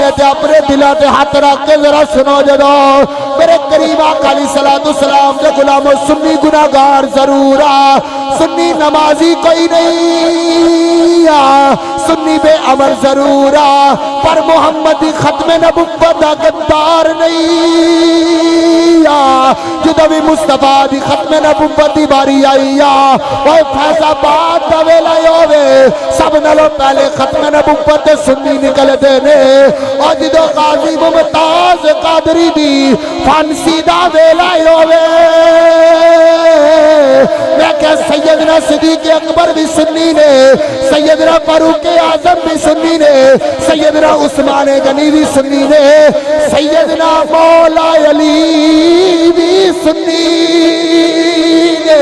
سینے تے اپنے دلوں تے ہاتھ رکھ کے ذرا سنو جدو میرے قریب آقا علیہ السلام دے غلامو سنی گناہگار ضرور آ سنی نمازی کوئی نہیں آ سنی بے عمل ضرور آ پر محمدی ختم نبوت دا غدار نہیں آ جدو بھی مصطفیٰ دی ختم نبوت دی باری آئی آ وہ فیض آباد دا ویلا ہوئے سب نالوں پہلے ختم نبوت سنی نکل دینے اور جدو غازی ممتاز قادری دی فانسی دا ویلا ہوئے میں کہ سیدنا صدیق اکبر بھی سنی نے سیدنا فاروق اعظم بھی سنی نے سیدنا عثمان غنی بھی سنی نے سیدنا مولا علی بھی سنی نے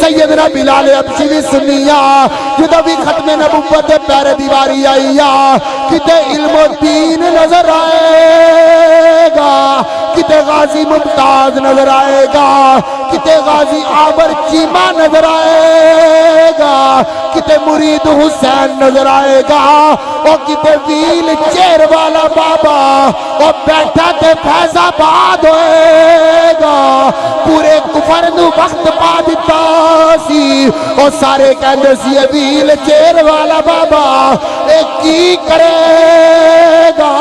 سیدنا بلال حبشی بھی سنیا جدو بھی ختم نبوت پیر دیواری آئی کتے علم و دین نظر آئے گا کتے غازی ممتاز نظر آئے گا کتے غازی عامر چیمہ نظر آئے گا کتے مرید حسین نظر آئے گا اور کتے ویل چیر والا بابا اور بیٹھا تے فیض آباد ہوئے گا پورے کفر نو وقت پا دیتا سی اور سارے کہندے سی ویل چیر والا بابا ایک کی کرے گا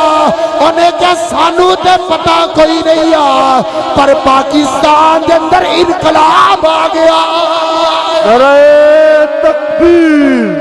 انہیں کیا سانو تے پتا کوئی نہیں آ پر پاکستان دے اندر انقلاب آ گیا نعرہ تکبیر